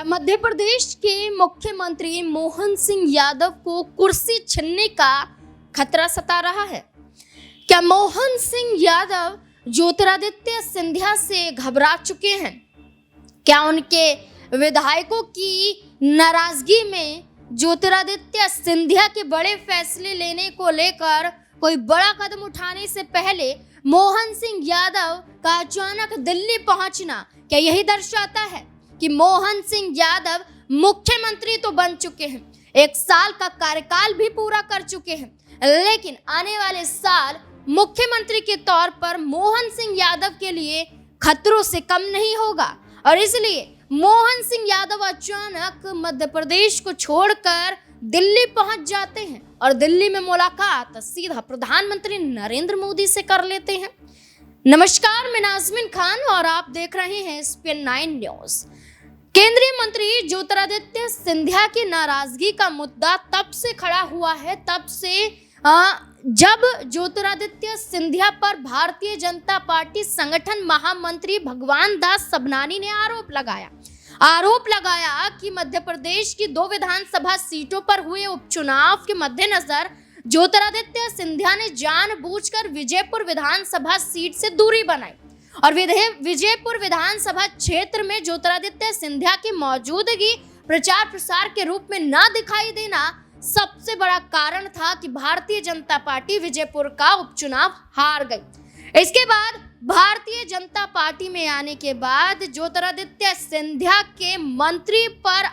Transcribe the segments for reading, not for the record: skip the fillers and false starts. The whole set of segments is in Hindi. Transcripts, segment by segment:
मध्य प्रदेश के मुख्यमंत्री मोहन सिंह यादव को कुर्सी छीनने का खतरा सता रहा है। क्या मोहन सिंह यादव ज्योतिरादित्य सिंधिया से घबरा चुके हैं? क्या उनके विधायकों की नाराजगी में ज्योतिरादित्य सिंधिया के बड़े फैसले लेने को लेकर कोई बड़ा कदम उठाने से पहले मोहन सिंह यादव का अचानक दिल्ली पहुंचना क्या यही दर्शाता है कि मोहन सिंह यादव मुख्यमंत्री तो बन चुके हैं, 1 साल का कार्यकाल भी पूरा कर चुके हैं, लेकिन आने वाले साल मुख्यमंत्री के तौर पर मोहन सिंह यादव के लिए खतरों से कम नहीं होगा और इसलिए मोहन सिंह यादव अचानक मध्य प्रदेश को छोड़कर दिल्ली पहुंच जाते हैं और दिल्ली में मुलाकात सीधा प्रधानमंत्री नरेंद्र मोदी से कर लेते हैं। नमस्कार, मैं नाज़मीन खान और आप देख रहे हैं SPN 9 न्यूज। केंद्रीय मंत्री ज्योतिरादित्य सिंधिया की नाराजगी का मुद्दा तब से खड़ा हुआ है जब ज्योतिरादित्य सिंधिया पर भारतीय जनता पार्टी संगठन महामंत्री भगवान दास सबनानी ने आरोप लगाया कि मध्य प्रदेश की 2 विधानसभा सीटों पर हुए उपचुनाव के मद्देनजर ज्योतिरादित्य सिंधिया ने जानबूझकर विजयपुर विधानसभा सीट से दूरी बनाई और विजयपुर विधानसभा क्षेत्र में ज्योतिरादित्य सिंधिया की मौजूदगी प्रचार प्रसार के रूप में न दिखाई देना सबसे बड़ा कारण था कि भारतीय जनता पार्टी विजयपुर का उपचुनाव हार गई। इसके बाद भारतीय जनता पार्टी में आने के बाद ज्योतिरादित्य सिंधिया के मंत्री पर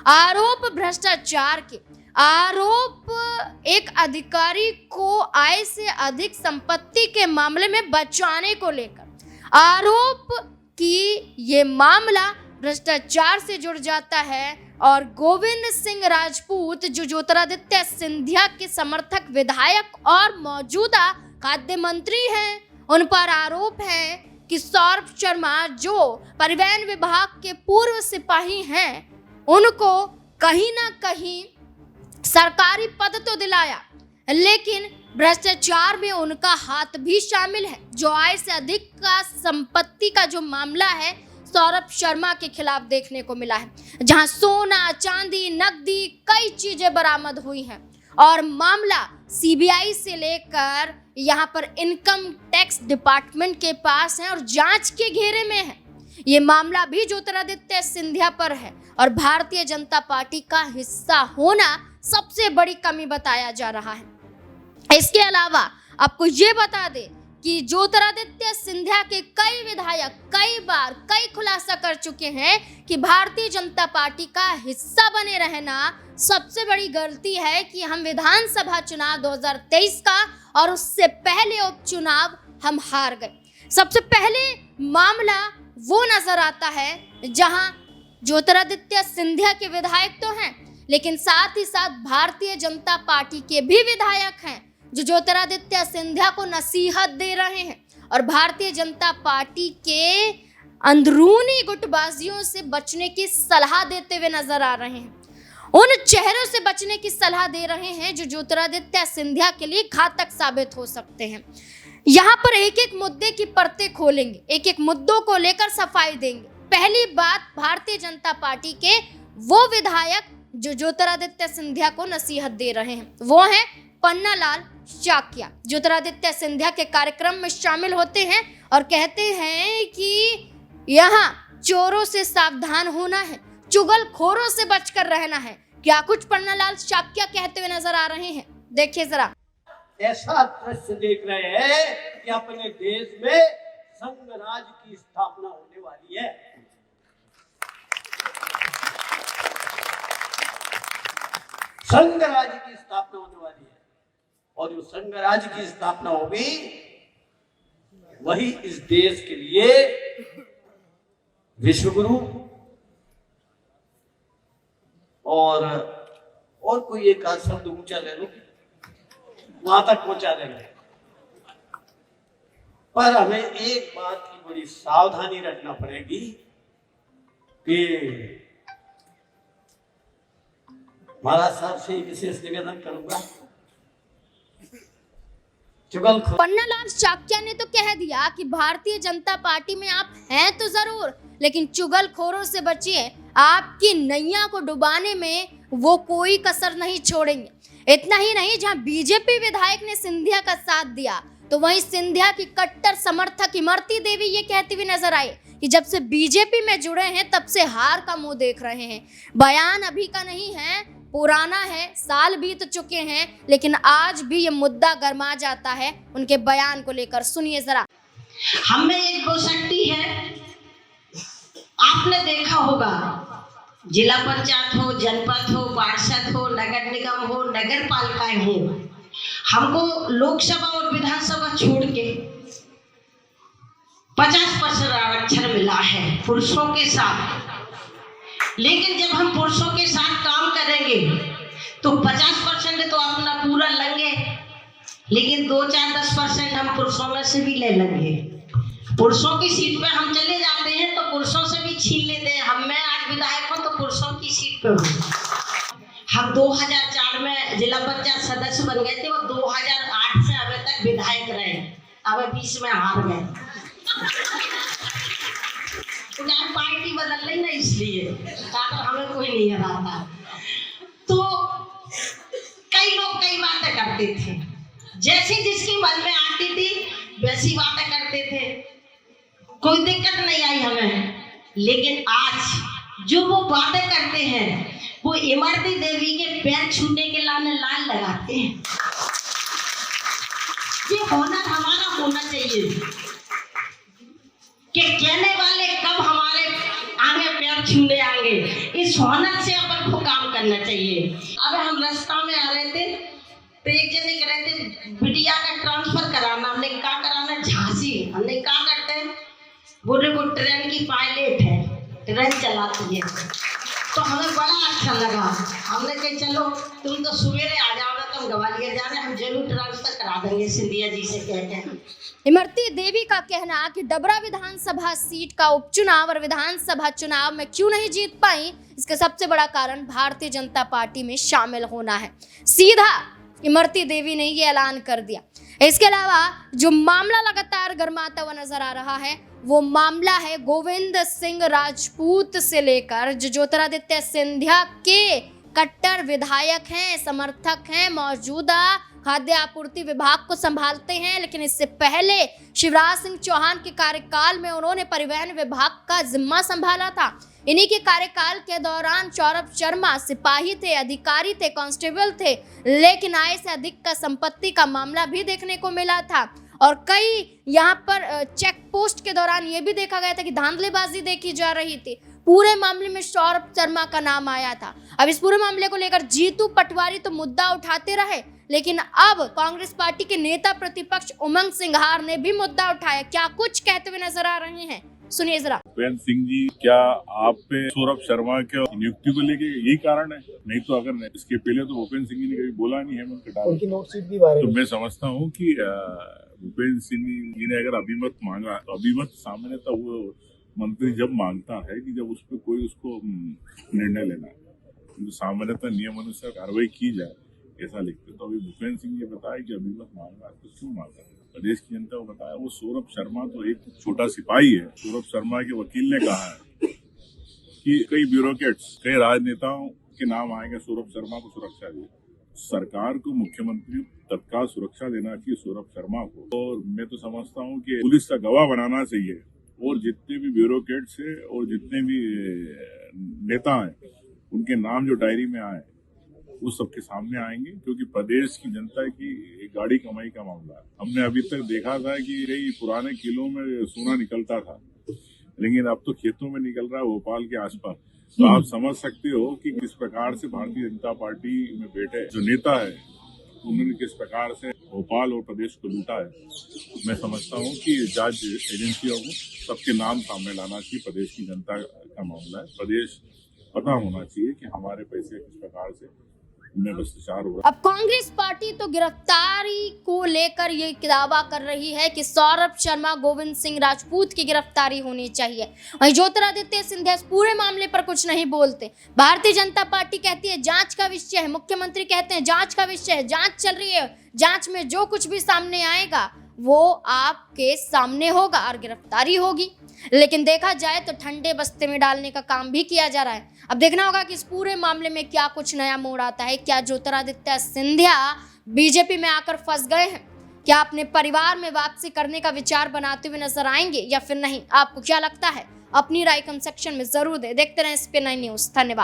आरोप भ्रष्टाचार के आरोप एक अधिकारी को आय से अधिक संपत्ति के मामले में बचाने को लेकर आरोप कि ये मामला भ्रष्टाचार से जुड़ जाता है और गोविंद सिंह राजपूत जो ज्योतिरादित्य सिंधिया के समर्थक विधायक और मौजूदा खाद्य मंत्री हैं, उन पर आरोप है कि सौरभ शर्मा जो परिवहन विभाग के पूर्व सिपाही हैं, उनको कहीं ना कहीं सरकारी पद तो दिलाया लेकिन भ्रष्टाचार में उनका हाथ भी शामिल है। जो आय से अधिक का संपत्ति का जो मामला है सौरभ शर्मा के खिलाफ देखने को मिला है, जहां सोना, चांदी, नकदी कई चीजें बरामद हुई हैं और मामला CBI से लेकर यहां पर इनकम टैक्स डिपार्टमेंट के पास है और जांच के घेरे में है। ये मामला भी ज्योतिरादित्य सिंधिया पर है और भारतीय जनता पार्टी का हिस्सा होना सबसे बड़ी कमी बताया जा रहा है। इसके अलावा आपको ये बता दें कि ज्योतिरादित्य सिंधिया के कई विधायक कई खुलासा कर चुके हैं कि भारतीय जनता पार्टी का हिस्सा बने रहना सबसे बड़ी गलती है कि हम विधानसभा चुनाव 2023 का और उससे पहले उपचुनाव हम हार गए। सबसे पहले मामला वो नजर आता है जहां ज्योतिरादित्य सिंधिया के विधायक तो हैं लेकिन साथ ही साथ भारतीय जनता पार्टी के भी विधायक हैं जो ज्योतिरादित्य सिंधिया को नसीहत दे रहे हैं और भारतीय जनता पार्टी के अंदरूनी गुटबाजियों से बचने की सलाह देते हुए नजर आ रहे हैं। उन चेहरों से बचने की सलाह दे रहे हैं जो ज्योतिरादित्य सिंधिया के लिए घातक साबित हो सकते हैं। यहाँ पर एक एक मुद्दे की परतें खोलेंगे, एक एक मुद्दों को लेकर सफाई देंगे। पहली बात, भारतीय जनता पार्टी के वो विधायक जो ज्योतिरादित्य सिंधिया को नसीहत दे रहे हैं वो हैं पन्नालाल चाकिया। ज्योतिरादित्य सिंधिया के कार्यक्रम में शामिल होते हैं और कहते हैं कि यहाँ चोरों से सावधान होना है, चुगलखोरों से बचकर रहना है। क्या कुछ पन्नालाल चाकिया कहते हुए नजर आ रहे हैं, देखिए जरा। ऐसा दृश्य देख रहे हैं कि अपने देश में संघ राज की स्थापना होने वाली है। संघ राज की स्थापना होने वाली है और जो संघ राज की स्थापना होगी वही इस देश के लिए विश्वगुरु और कोई एक आध शब्द ऊंचा ले लो, वहां तक पहुंचा देंगे। पर हमें एक बात की बड़ी सावधानी रखना पड़ेगी कि महाराज साहब से विशेष निवेदन करूंगा, चुगलखोर। पन्नालाल चाक्या ने तो कह दिया कि भारतीय जनता पार्टी में आप हैं तो जरूर, लेकिन चुगलखोरों से बचिए, आपकी नैया को डुबाने में वो कोई कसर नहीं छोड़ेंगे। इतना ही नहीं, जहां बीजेपी विधायक ने सिंधिया का साथ दिया तो वहीं सिंधिया की कट्टर समर्थक इमरती देवी ये कहती हुई नजर आई कि जब से बीजेपी में जुड़े हैं तब से हार का मुंह देख रहे हैं। बयान अभी का नहीं है, पुराना है, साल बीत चुके हैं, लेकिन आज भी ये मुद्दा गर्मा जाता है उनके बयान को लेकर। सुनिए जरा। हम में एक गो शक्ति है, आपने देखा होगा, जिला पंचायत हो, जनपद हो, पार्षद हो, नगर निगम हो, नगर पालिकाएं हो, हमको लोकसभा और विधानसभा छोड़ के 50% आरक्षण मिला है पुरुषों के साथ। लेकिन जब हम पुरुषों के साथ काम करेंगे तो 50% तो अपना पूरा लेंगे, लेकिन 2-4-10% हम पुरुषों में से भी ले लेंगे। पुरुषों की सीट पे हम चले जाते हैं तो पुरुषों से भी छीन लेते हैं। हम मैं आज विधायक हूँ तो पुरुषों की सीट पे हूँ। हम 2004 में जिला पंचायत सदस्य बन गए थे, वो 2008 से अभी तक विधायक रहे, अब 20 में हार गए। पार्टी बदल रही ना, इसलिए हमें कोई नहीं हराता। तो कई लोग कई बातें करते थे, जैसी जिसकी मन में आती थी वैसी बातें करते थे, कोई दिक्कत नहीं आई हमें। लेकिन आज जो वो बातें करते हैं वो इमरती देवी के पैर छूने के लाने लाल लगाते हैं। ये होनर हमारा होना चाहिए कि कहने वाले कब हमारे आगे पैर छूने आएंगे, इस होनर से अपन को काम करना चाहिए। अब हम रास्ता में आ रहे थे तो एक जने कह रहे थे बिटिया का ट्रांसफर कराना, हमने क्या कराना, झांसी। हमने क्या करते हैं, बोले वो ट्रेन की पायलट है, ट्रेन चलाती है। तो हमें बड़ा अच्छा लगा, हमने कहा चलो तुम तो सवेरे आ जाओगे, तुम ग्वालियर जा रहे, हम जरूर ट्रांसफर करा देंगे सिंधिया जी से कहते हैं। इमरती देवी का कहना कि डबरा विधानसभा सीट का उपचुनाव और विधानसभा चुनाव में क्यों नहीं जीत पाई, इसका सबसे बड़ा कारण भारतीय जनता पार्टी में शामिल होना है। सीधा इमरती देवी ने ये ऐलान कर दिया। इसके अलावा जो मामला लगातार गर्माता हुआ नजर आ रहा है वो मामला है गोविंद सिंह राजपूत से लेकर, जो ज्योतिरादित्य सिंधिया के कट्टर विधायक हैं, समर्थक हैं, मौजूदा खाद्य आपूर्ति विभाग को संभालते हैं। लेकिन इससे पहले शिवराज सिंह चौहान के कार्यकाल में उन्होंने परिवहन विभाग का जिम्मा संभाला था। इन्हीं के कार्यकाल के दौरान सौरभ शर्मा सिपाही थे, अधिकारी थे, कांस्टेबल थे, लेकिन आय से अधिक का संपत्ति का मामला भी देखने को मिला था। और कई यहाँ पर चेक पोस्ट के दौरान ये भी देखा गया था कि धांधलीबाजी देखी जा रही थी। पूरे मामले में सौरभ शर्मा का नाम आया था। अब इस पूरे मामले को लेकर जीतू पटवारी तो मुद्दा उठाते रहे, लेकिन अब कांग्रेस पार्टी के नेता प्रतिपक्ष उमंग सिंघार ने भी मुद्दा उठाया। क्या कुछ कहते हुए नजर आ रहे हैं, सुनिए जरा। भूपेंद्र सिंह जी, क्या आप पे सौरभ शर्मा के नियुक्ति को लेके यही कारण है? नहीं तो अगर इसके पहले तो भूपेंद्र सिंह जी ने कभी बोला नहीं है उनकी नोटशीट भी बारे में। तो मैं समझता हूँ कि भूपेंद्र सिंह जी ने अगर अभिमत मांगा तो अभिमत सामान्यतः वो मंत्री जब मांगता है कि जब उस पर कोई उसको निर्णय लेना है, तो सामान्यतः नियम अनुसार कार्रवाई की जाए, ऐसा लिखते। तो अभी भूपेंद्र सिंह जी बताया कि अभिमत मांगा, तो क्यों मांगा? प्रदेश की जनता को बताया। वो सौरभ शर्मा तो एक छोटा सिपाही है। सौरभ शर्मा के वकील ने कहा है कि कई ब्यूरोक्रेट्स, कई राजनेताओं के नाम आएंगे सौरभ शर्मा को सुरक्षा दे। सरकार को मुख्यमंत्री तत्काल सुरक्षा देना चाहिए सौरभ शर्मा को। और मैं तो समझता हूँ कि पुलिस का गवाह बनाना चाहिए, और जितने भी ब्यूरोक्रेट्स है और जितने भी नेता हैं उनके नाम जो डायरी में आए वो सबके सामने आएंगे, क्योंकि प्रदेश की जनता की गाड़ी कमाई का मामला है। हमने अभी तक देखा था कि कई पुराने किलों में सोना निकलता था, लेकिन अब तो खेतों में निकल रहा है भोपाल के आसपास। तो आप समझ सकते हो कि किस प्रकार से भारतीय जनता पार्टी में बैठे जो नेता है उन्होंने किस प्रकार से भोपाल और प्रदेश को लूटा है। मैं समझता हूँ कि जांच एजेंसियों को सबके नाम सामने लाना चाहिए। प्रदेश की जनता का मामला है, प्रदेश पता होना चाहिए कि हमारे पैसे किस प्रकार से मैं भ्रष्टाचार हो रहा। अब कांग्रेस पार्टी तो गिरफ्तारी को लेकर ये दावा कर रही है कि सौरभ शर्मा, गोविंद सिंह राजपूत की गिरफ्तारी होनी चाहिए। वहीं ज्योतिरादित्य सिंधिया इस पूरे मामले पर कुछ नहीं बोलते। भारतीय जनता पार्टी कहती है जांच का विषय है, मुख्यमंत्री कहते हैं जांच का विषय है, जांच चल रही है, जांच में जो कुछ भी सामने आएगा वो आपके सामने होगा और गिरफ्तारी होगी। लेकिन देखा जाए तो ठंडे बस्ते में डालने का काम भी किया जा रहा है। अब देखना होगा कि इस पूरे मामले में क्या कुछ नया मोड़ आता है। क्या ज्योतिरादित्य सिंधिया बीजेपी में आकर फंस गए हैं? क्या अपने परिवार में वापसी करने का विचार बनाते हुए नजर आएंगे या फिर नहीं? आपको क्या लगता है? अपनी राय कमेंट सेक्शन में जरूर दें। देखते रहें SP9 न्यूज़। धन्यवाद।